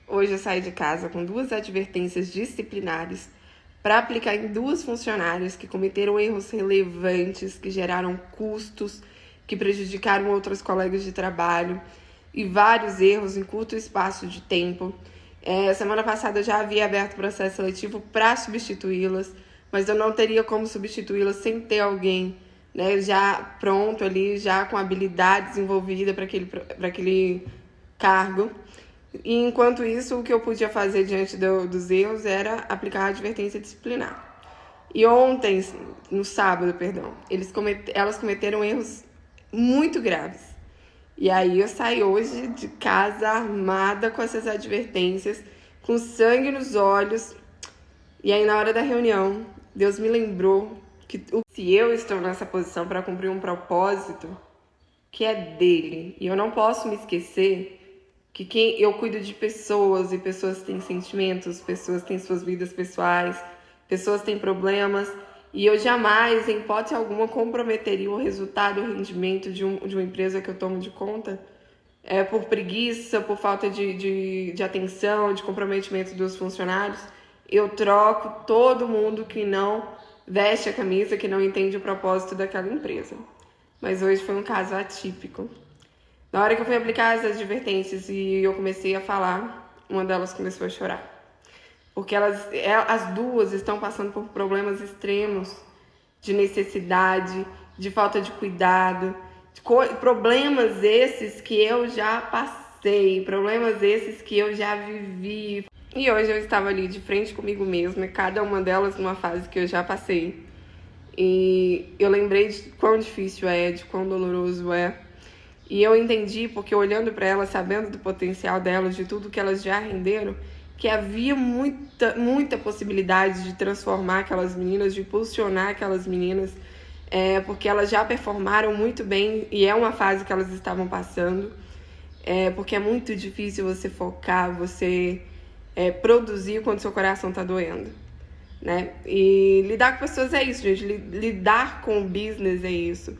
Hoje eu saí de casa com 2 advertências disciplinares para aplicar em 2 funcionárias que cometeram erros relevantes, que geraram custos, que prejudicaram outros colegas de trabalho e vários erros em curto espaço de tempo. Semana passada eu já havia aberto processo seletivo para substituí-las, mas eu não teria como substituí-las sem ter alguém, né, já pronto ali, já com habilidade desenvolvida para aquele cargo. E enquanto isso, o que eu podia fazer diante dos erros era aplicar a advertência disciplinar. E ontem, no sábado, elas cometeram erros muito graves. E aí eu saí hoje de casa armada com essas advertências, com sangue nos olhos. E aí na hora da reunião, Deus me lembrou que se eu estou nessa posição para cumprir um propósito que é dele, e eu não posso me esquecer que eu cuido de pessoas, e pessoas têm sentimentos, pessoas têm suas vidas pessoais, pessoas têm problemas, e eu jamais, em hipótese alguma, comprometeria o resultado, o rendimento de uma empresa que eu tomo de conta por preguiça, por falta de atenção, de comprometimento dos funcionários. Eu troco todo mundo que não veste a camisa, que não entende o propósito daquela empresa. Mas hoje foi um caso atípico. Na hora que eu fui aplicar as advertências e eu comecei a falar, uma delas começou a chorar. Porque as 2 estão passando por problemas extremos de necessidade, de falta de cuidado, problemas esses que eu já passei, problemas esses que eu já vivi. E hoje eu estava ali de frente comigo mesma, cada uma delas numa fase que eu já passei. E eu lembrei de quão difícil é, de quão doloroso é. E eu entendi, porque olhando para elas, sabendo do potencial delas, de tudo que elas já renderam, que havia muita possibilidade de transformar aquelas meninas, de impulsionar aquelas meninas, porque elas já performaram muito bem e é uma fase que elas estavam passando, porque é muito difícil você focar, você produzir quando seu coração está doendo, né? E lidar com pessoas é isso, gente. Lidar com o business é isso.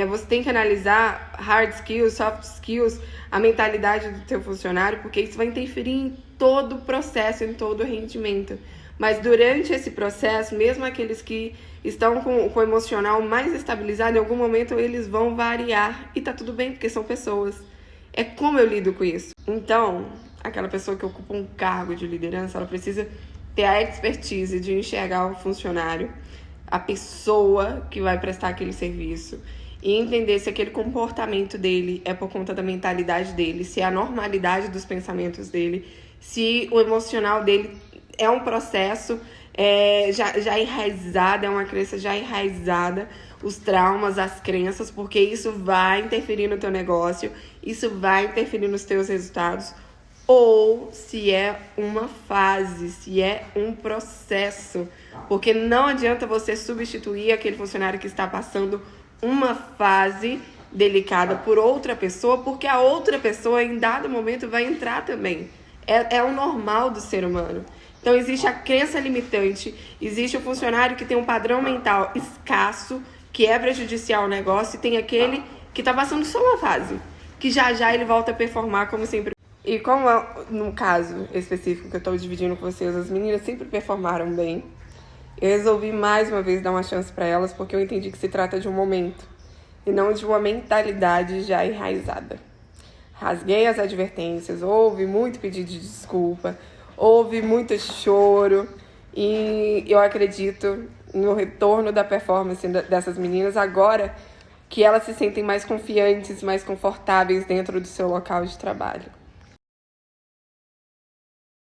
Você tem que analisar hard skills, soft skills, a mentalidade do teu funcionário, porque isso vai interferir em todo o processo, em todo o rendimento. Mas durante esse processo, mesmo aqueles que estão com o emocional mais estabilizado, em algum momento eles vão variar. E tá tudo bem, porque são pessoas. É como eu lido com isso. Então, aquela pessoa que ocupa um cargo de liderança, ela precisa ter a expertise de enxergar o funcionário, a pessoa que vai prestar aquele serviço, e entender se aquele comportamento dele é por conta da mentalidade dele, se é a normalidade dos pensamentos dele, se o emocional dele é um processo já enraizado, é uma crença já enraizada, os traumas, as crenças, porque isso vai interferir no teu negócio, isso vai interferir nos teus resultados, ou se é uma fase, se é um processo, porque não adianta você substituir aquele funcionário que está passando uma fase delicada por outra pessoa, porque a outra pessoa em dado momento vai entrar também. É o normal do ser humano. Então existe a crença limitante, existe o funcionário que tem um padrão mental escasso, que é prejudicial ao negócio, e tem aquele que está passando só uma fase, que já ele volta a performar como sempre. E como no caso específico que eu estou dividindo com vocês, as meninas sempre performaram bem, eu resolvi mais uma vez dar uma chance para elas, porque eu entendi que se trata de um momento e não de uma mentalidade já enraizada. Rasguei as advertências, houve muito pedido de desculpa, houve muito choro, e eu acredito no retorno da performance dessas meninas agora que elas se sentem mais confiantes, mais confortáveis dentro do seu local de trabalho.